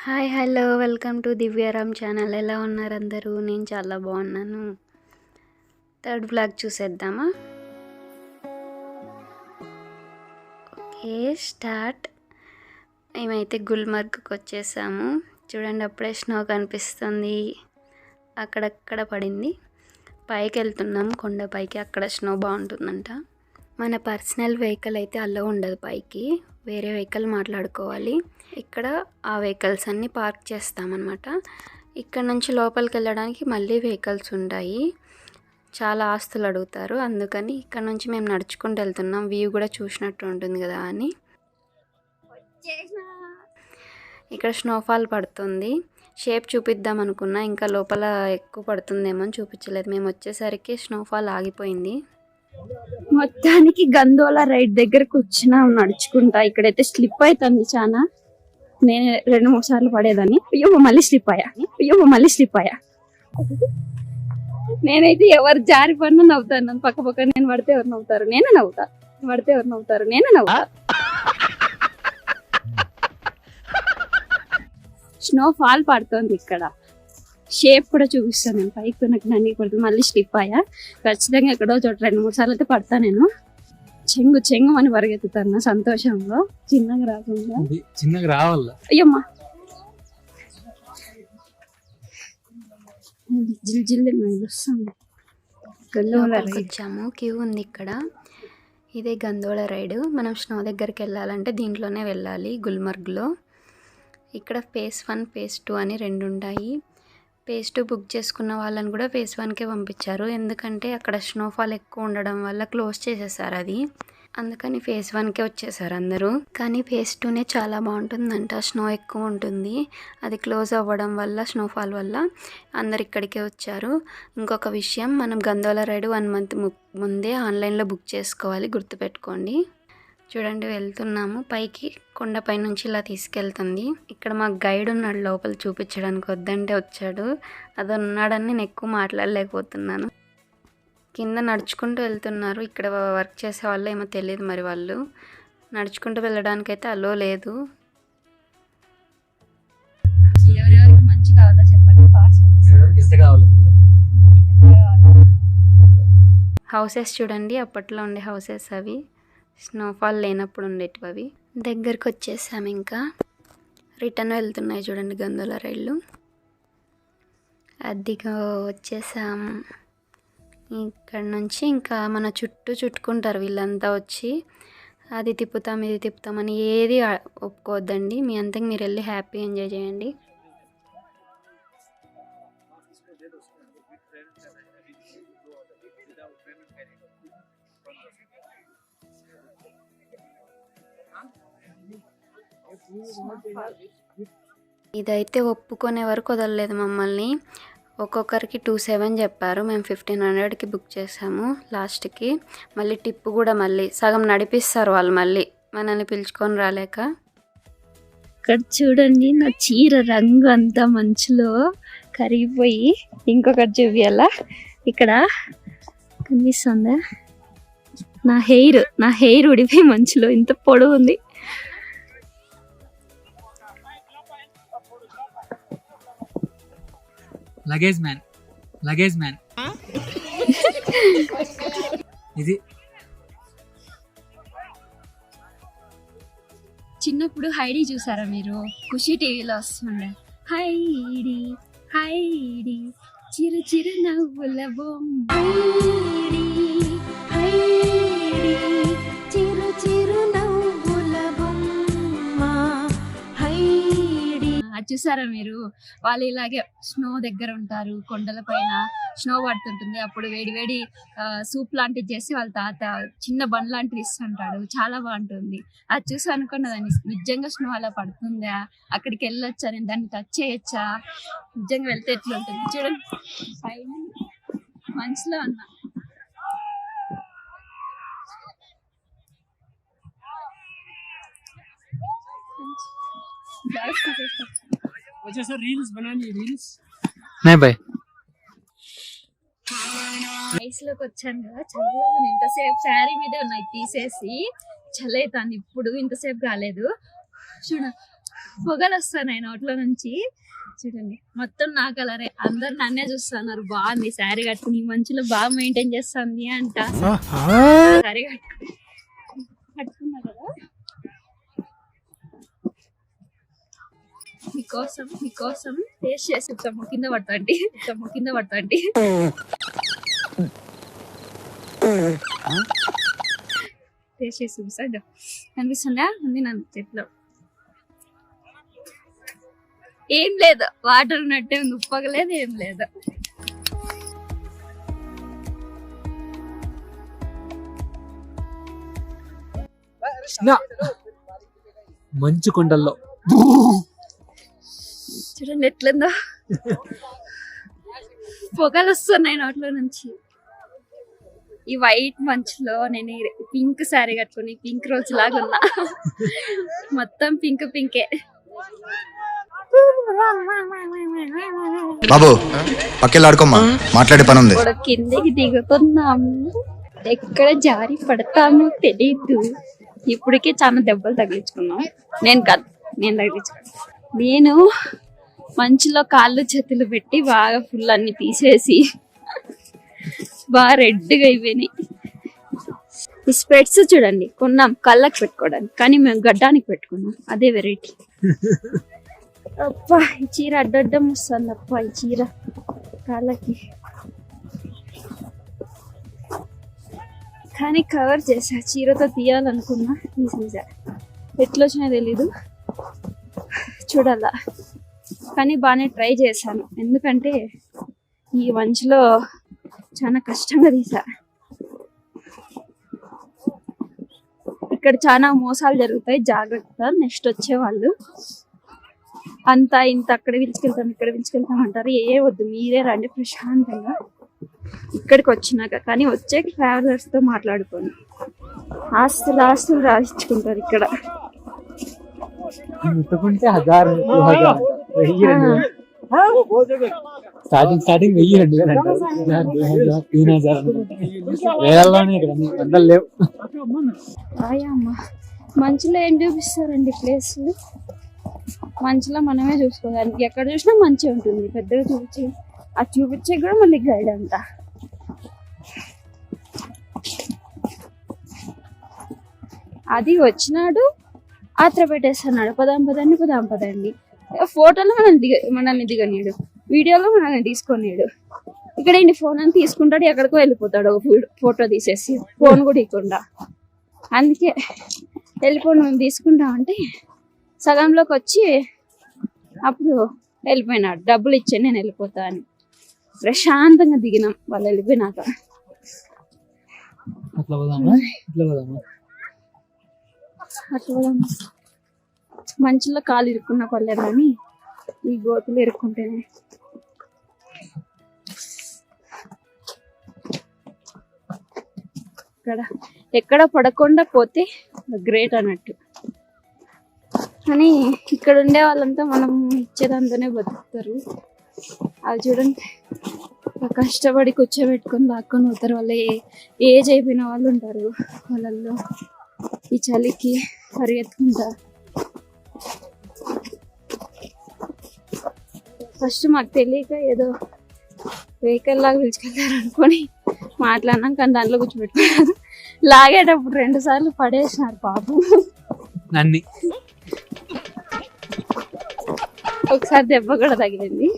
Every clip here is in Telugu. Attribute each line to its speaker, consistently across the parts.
Speaker 1: Hi hello welcome to Divyaram channel. ఎలా ఉన్నారు అందరూ? నేను చాలా బాగున్నాను. థర్డ్ వ్లాగ్ చూసేద్దామా? Okay start. మేమైతే గుల్మర్గ్కి వచ్చేసాము. చూడండి అప్పుడే స్నో కనిపిస్తుంది, అక్కడక్కడ పడింది. పైకి వెళ్తున్నాం కొండపైకి, అక్కడ స్నో బాగుంటుందంట. మన పర్సనల్ వెహికల్ అయితే అలో ఉండదు, పైకి వేరే వెహికల్ మాట్లాడుకోవాలి. ఇక్కడ ఆ వెహికల్స్ అన్నీ పార్క్ చేస్తామన్నమాట. ఇక్కడ నుంచి లోపలికి వెళ్ళడానికి మళ్ళీ వెహికల్స్ ఉంటాయి. చాలా ఆస్తులు అడుగుతారు, అందుకని ఇక్కడ నుంచి మేము నడుచుకుంటూ వెళ్తున్నాం. వ్యూ కూడా చూసినట్టు ఉంటుంది కదా అని. ఇక్కడ స్నోఫాల్ పడుతుంది. షేప్ చూపిద్దాం అనుకున్నా, ఇంకా లోపల ఎక్కువ పడుతుందేమో అని చూపించలేదు. మేము వచ్చేసరికి స్నోఫాల్ ఆగిపోయింది.
Speaker 2: మొత్తానికి గందోలా రైడ్ దగ్గరకు వచ్చినా నడుచుకుంటా. ఇక్కడైతే స్లిప్ అవుతుంది చాలా. నేను 2-3 సార్లు పడేదాన్ని. అయ్యో మళ్ళీ స్లిప్ అయ్యా. నేనైతే ఎవరు జారి పడినా నవ్వుతాను. పక్క నేను పడితే ఎవరు నవ్వుతారు, నేనే నవ్వుతా. స్నో ఫాల్ పడుతుంది ఇక్కడ. షేప్ కూడా చూపిస్తాను నేను. పైకి పోయినట్టు అన్ని పడుతుంది. మళ్ళీ స్లిప్ అయ్యా. ఖచ్చితంగా ఎక్కడో చోట 2-3 సార్లు అయితే పడతా. నేను చెంగు అని పరిగెత్తుతాను సంతోషంలో. చిన్నగా రావాలి. అయ్యమ్మా
Speaker 1: వచ్చాము. క్యూ ఉంది ఇక్కడ. ఇదే గందోళ రైడ్. మనం స్నో దగ్గరికి వెళ్ళాలంటే దీంట్లోనే వెళ్ళాలి గుల్మర్గ్లో. ఇక్కడ ఫేజ్ 1 ఫేజ్ 2 అని 2 ఉంటాయి. ఫేజ్ 2 బుక్ చేసుకున్న వాళ్ళని కూడా ఫేజ్ 1కే పంపించారు. ఎందుకంటే అక్కడ స్నోఫాల్ ఎక్కువ ఉండడం వల్ల క్లోజ్ చేసేసారు అది. అందుకని ఫేజ్ 1కే వచ్చేసారు అందరూ. కానీ ఫేజ్ 2నే చాలా బాగుంటుందంట. స్నో ఎక్కువ ఉంటుంది. అది క్లోజ్ అవ్వడం వల్ల, స్నోఫాల్ వల్ల అందరు ఇక్కడికే వచ్చారు. ఇంకొక విషయం, మనం గందోలా రైడ్ 1 మంత్ ముందే ఆన్లైన్లో బుక్ చేసుకోవాలి, గుర్తుపెట్టుకోండి. చూడండి వెళ్తున్నాము పైకి. కొండపై నుంచి ఇలా తీసుకెళ్తుంది. ఇక్కడ మాకు గైడ్ ఉన్నాడు లోపల చూపించడానికి, వద్దంటే వచ్చాడు. అది ఉన్నాడని నేను ఎక్కువ మాట్లాడలేకపోతున్నాను. కింద నడుచుకుంటూ వెళ్తున్నారు. ఇక్కడ వర్క్ చేసే వాళ్ళు ఏమో తెలియదు మరి. వాళ్ళు నడుచుకుంటూ వెళ్ళడానికి అయితే అలో లేదు. హౌసెస్ చూడండి, అప్పట్లో ఉండే హౌసెస్ అవి. స్నోఫాల్ లేనప్పుడు ఉండేటివి అవి. దగ్గరికి వచ్చేసాము. ఇంకా రిటర్న్ వెళ్తున్నాయి చూడండి గందోలా రైళ్ళు. అదిగా వచ్చేసాం. ఇక్కడ నుంచి ఇంకా మన చుట్టుకుంటారు వీళ్ళంతా వచ్చి. అది తిప్పుతాం ఇది తిప్పుతాం అని ఏది ఒప్పుకోవద్దండి. మీ అంతకు మీరు వెళ్ళి హ్యాపీ ఎంజాయ్ చేయండి. ఇదైతే ఒప్పుకునే వరకు వదలలేదు మమ్మల్ని. ఒక్కొక్కరికి 27 చెప్పారు. మేము 1500కి బుక్ చేసాము లాస్ట్కి. మళ్ళీ టిప్పు కూడా మళ్ళీ సగం నడిపిస్తారు వాళ్ళు మళ్ళీ, మనల్ని పిలుచుకొని రాలేక.
Speaker 2: ఇక్కడ చూడండి నా చీర రంగు అంతా మంచులో కరిగిపోయి. ఇంకొకటి చూపియాలా, ఇక్కడ కనిపిస్తుందా నా హెయిర్ ఉడిపోయి మంచులో ఇంత పొడవు ఉంది.
Speaker 3: లగేజ్ మ్యాన్ ఇది.
Speaker 2: చిన్నప్పుడు హైడీ చూసారా మీరు? ఖుషి టీవీలో వస్తుండే. హైడీ చిరు చిరు నవ్వుల బొమ్మ, చిరు చిరు నవ్వుల బొమ్మ హైడీ. అది చూసారా మీరు? వాళ్ళు ఇలాగే స్నో దగ్గర ఉంటారు, కొండల పైన స్నో పడుతుంటుంది. అప్పుడు వేడి సూప్ లాంటిది చేసి వాళ్ళ తాత చిన్న బండ్ లాంటిది ఇస్తుంటాడు. చాలా బాగుంటుంది. అది చూసి అనుకున్నదాన్ని, నిజంగా స్నో అలా పడుతుందా, అక్కడికి వెళ్ళొచ్చా, నేను దాన్ని టచ్ చేయొచ్చా, నిజంగా వెళ్తే ఎట్లా ఉంటుంది చూడండి. మంచులో ఉన్నా. ఐస్ లోకి వచ్చాను కదా, చల్లగా. ఇంతసేపు శారీ మీదే ఉన్నాయి తీసేసి చల్లైతాను. ఇప్పుడు ఇంతసేపు కాలేదు చూడ. పొగలు వస్తున్నాయి నోట్లో నుంచి. చూడండి మొత్తం నా కలరే, అందరు నన్నే చూస్తున్నారు. బాగుంది శారీ కట్టుకుని, మంచిలో బాగా మెయింటైన్ చేస్తుంది అంట. శారీ కట్టుకున్నా కదా మీకోసం టేస్ట్ చేసి చెప్తాము. కింద పడతాండి టేస్ట్ చేసి చూపిస్తాడు. కనిపిస్తుందా? ఉంది నా చెట్లో. ఏం లేదు, వాటర్ ఉన్నట్టే ఉంది, ఉప్పగలేదు, ఏం లేదు.
Speaker 3: మంచు కొండల్లో
Speaker 2: చూడండి ఎట్లుందో, పొగలు వస్తున్నాయి నోట్లో నుంచి. ఈ వైట్ మంచులో నేను పింక్ శారీ కట్టుకుని పింక్ రోజు లాగా ఉన్నా. మొత్తం పింకే.
Speaker 4: బాబు పక్కెళ్ళాడుకోమ్మా, మాట్లాడే పని ఉంది.
Speaker 2: కిందకి దిగుతున్నాము, ఎక్కడ జారి పడతామో తెలీదు. ఇప్పటికే చాలా దెబ్బలు తగిలించుకున్నాం. నేను తగిలించుకున్నాను. నేను మంచులో కాళ్ళు చేతులు పెట్టి బాగా ఫుల్ అన్ని తీసేసి బాగా రెడ్గా అయిపోయినాయి. ఈ స్పెట్స్ చూడండి కొన్నాం కళ్ళకి పెట్టుకోవడానికి, కానీ మేము గడ్డానికి పెట్టుకున్నాం. అదే వెరైటీ. అప్పా ఈ చీర అడ్డడ్డం వస్తుంది. అప్ప ఈ చీర కాళ్ళకి, కానీ కవర్ చేసా. చీరతో తీయాలనుకున్నా, తీసేసా. ఎట్లా వచ్చినా తెలీదు, చూడాలా. కానీ బాగానే ట్రై చేశాను, ఎందుకంటే ఈ మంచులో చాలా కష్టంగా తీసా. ఇక్కడ చాలా మోసాలు జరుగుతాయి, జాగ్రత్త. నెక్స్ట్ వచ్చేవాళ్ళు అంతా ఇంత అక్కడ పిలుచుకెళ్తాం ఇక్కడ పిలుచుకెళ్తాం అంటారు. ఏ వద్దు, మీరే రండి ప్రశాంతంగా ఇక్కడికి వచ్చినాక. కానీ వచ్చే ట్రావెలర్స్ తో మాట్లాడుకోండి, ఆస్తులు రాయించుకుంటారు ఇక్కడ.
Speaker 3: ముట్టుకుంటే 1000 స్టార్టింగ్ 1000 2000 3000 వేలలోనే, ఇక్కడ వందలు లేవు.
Speaker 2: అమ్మ మంచులో ఏం చూపిస్తారండి ప్లేస్? మంచులో మనమే చూసుకోవడానికి, ఎక్కడ చూసినా మంచి ఉంటుంది. పెద్దగా చూపించే కూడా మళ్ళీ గైడ్ అంట. అది వచ్చినాడు ఆత్ర పెట్టేస్తున్నాడు, పదండి. ఫోటోలో మనల్ని దిగనీడు, వీడియోలో మనల్ని తీసుకొనిడు. ఇక్కడ ఏంటి ఫోన్ అని తీసుకుంటాడు, ఎక్కడికో వెళ్ళిపోతాడు ఒక ఫోటో తీసేసి, ఫోన్ కూడా ఇవ్వకుండా. అందుకే వెళ్ళిపోయి మేము తీసుకుంటామంటే సగంలోకి వచ్చి అప్పుడు వెళ్ళిపోయినాడు. డబ్బులు ఇచ్చే నేను వెళ్ళిపోతా అని. ప్రశాంతంగా దిగినాం వాళ్ళు వెళ్ళిపోయినాక.
Speaker 3: అట్లా పోదామా?
Speaker 2: మంచులో కాలు ఇరుక్కున్న పర్లేదు, కానీ ఈ గోతులు ఇరుక్కుంటేనే. ఎక్కడ పడకుండా పోతే గ్రేట్ అన్నట్టు. కానీ ఇక్కడ ఉండే వాళ్ళంతా మనం ఇచ్చేదంతానే బతుకుతారు. అది చూడండి, కష్టపడి కూర్చోబెట్టుకొని లాక్కొని పోతారు. వాళ్ళ ఏజ్ అయిపోయిన వాళ్ళు ఉంటారు, వాళ్ళల్లో ఈ చలికి పరిగెత్తుకుంటా. ఫస్ట్ మాకు తెలియక ఏదో వెహికల్ లాగా పిలుచుకెళ్తారు అనుకొని మాట్లాడినాం, కానీ దాంట్లో కూర్చోబెట్టుకున్నారు. లాగేటప్పుడు 2 సార్లు పడేసినారు పాపం. ఒకసారి దెబ్బ కూడా తగిలింది.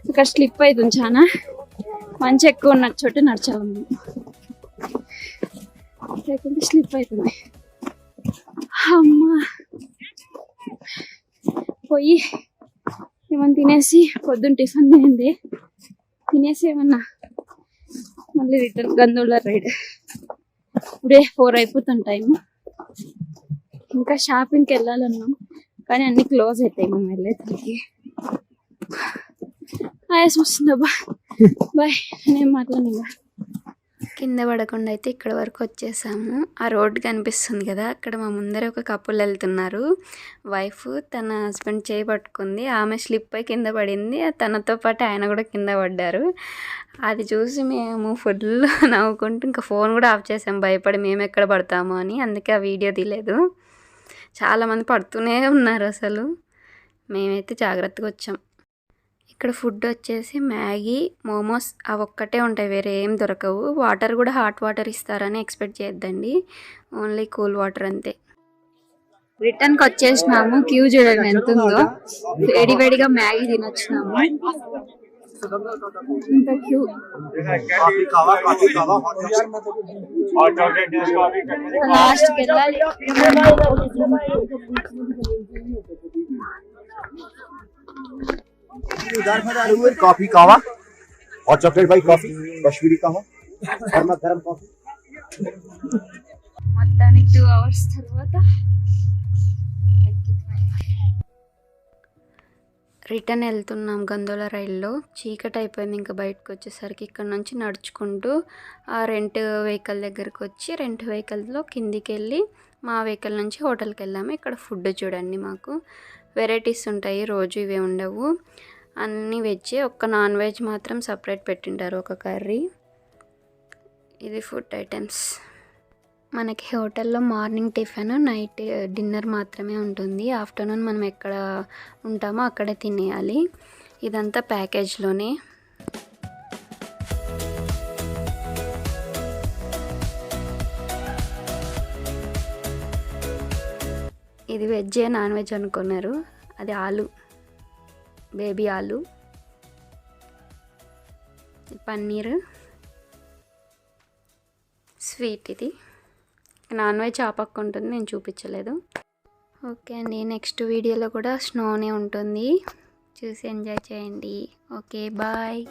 Speaker 2: ఇక్కడ స్లిప్ అవుతుంది చాలా. మంచి ఎక్కువ ఉన్న చోట నడచాలి, లేకుంటే స్లిప్ అవుతుంది. అమ్మా పోయి ఏమన్నా తినేసి, పొద్దున్న టిఫిన్ తినేసి ఏమన్నా మళ్ళీ రిటర్న్ గందోళ రైడ్. ఇప్పుడే 4 అయిపోతుంది టైం. ఇంకా షాపింగ్కి వెళ్ళాలన్నాం, కానీ అన్ని క్లోజ్ అవుతాయి మేము వెళ్ళేసరికి. ఆయాసం వస్తుందా? బాయ్, నేను మాట్లాడినా.
Speaker 1: కింద పడకుండా అయితే ఇక్కడ వరకు వచ్చేసాము. ఆ రోడ్ కనిపిస్తుంది కదా, అక్కడ మా ముందర ఒక కపుల్ వెళ్తున్నారు. వైఫ్ తన హస్బెండ్ చేయి పట్టుకుంది, ఆమె స్లిప్ అయి కింద పడింది, తనతో పాటు ఆయన కూడా కింద పడ్డారు. అది చూసి మేము ఫుల్ నవ్వుకుంటూ ఇంకా ఫోన్ కూడా ఆఫ్ చేసాం, భయపడి మేము ఎక్కడ పడతామో అని. అందుకే ఆ వీడియో తీయలేదు. చాలామంది పడుతూనే ఉన్నారు అసలు. మేమైతే జాగ్రత్తగా వచ్చాం. ఇక్కడ ఫుడ్ వచ్చేసి మ్యాగీ, మోమోస్ అవి ఒక్కటే ఉంటాయి, వేరే ఏం దొరకవు. వాటర్ కూడా హాట్ వాటర్ ఇస్తారని ఎక్స్పెక్ట్ చేయొద్దండి, ఓన్లీ కూల్ వాటర్ అంతే.
Speaker 2: రిటర్న్కి వచ్చేసినాము. క్యూ చూడండి ఎంత ఉందో, వేడివేడిగా మ్యాగీ తినొచ్చినాము. ఇంత క్యూ. లాస్ట్కి వెళ్ళాలి.
Speaker 5: कॉफी कावा और चॉकलेट भाई कॉफी कश्मीरी कावा गरमा गरम कॉफी
Speaker 2: మొత్తానికి 2 hours తర్వాత
Speaker 1: రిటర్న్ వెళ్తున్నాం గందోళ రైల్లో. చీకటి అయిపోయింది ఇంకా బయటకు వచ్చేసరికి. ఇక్కడ నుంచి నడుచుకుంటూ ఆ రెంట్ వెహికల్ దగ్గరకు వచ్చి రెంట్ వెహికల్లో కిందికి వెళ్ళి మా వెహికల్ నుంచి హోటల్కి వెళ్ళాము. ఇక్కడ ఫుడ్ చూడండి, మాకు వెరైటీస్ ఉంటాయి, రోజు ఇవే ఉండవు, అన్నీ వెజ్జే. ఒక్క నాన్ వెజ్ మాత్రం సపరేట్ పెట్టింటారు, ఒక కర్రీ. ఇది ఫుడ్ ఐటమ్స్. మనకి హోటల్లో మార్నింగ్ టిఫిన్, నైట్ డిన్నర్ మాత్రమే ఉంటుంది. ఆఫ్టర్నూన్ మనం ఎక్కడ ఉంటామో అక్కడే తినేయాలి. ఇదంతా ప్యాకేజ్లోనే. ఇది వెజ్జే, నాన్ వెజ్ అనుకున్నారు. అది ఆలు, బేబీ ఆలు, పన్నీర్, స్వీట్. ఇది నాన్ వెజ్ ఆ పక్క ఉంటుంది, నేను చూపించలేదు. ఓకే అండి, నెక్స్ట్ వీడియోలో కూడా స్నోనే ఉంటుంది, చూసి ఎంజాయ్ చేయండి. Okay, bye.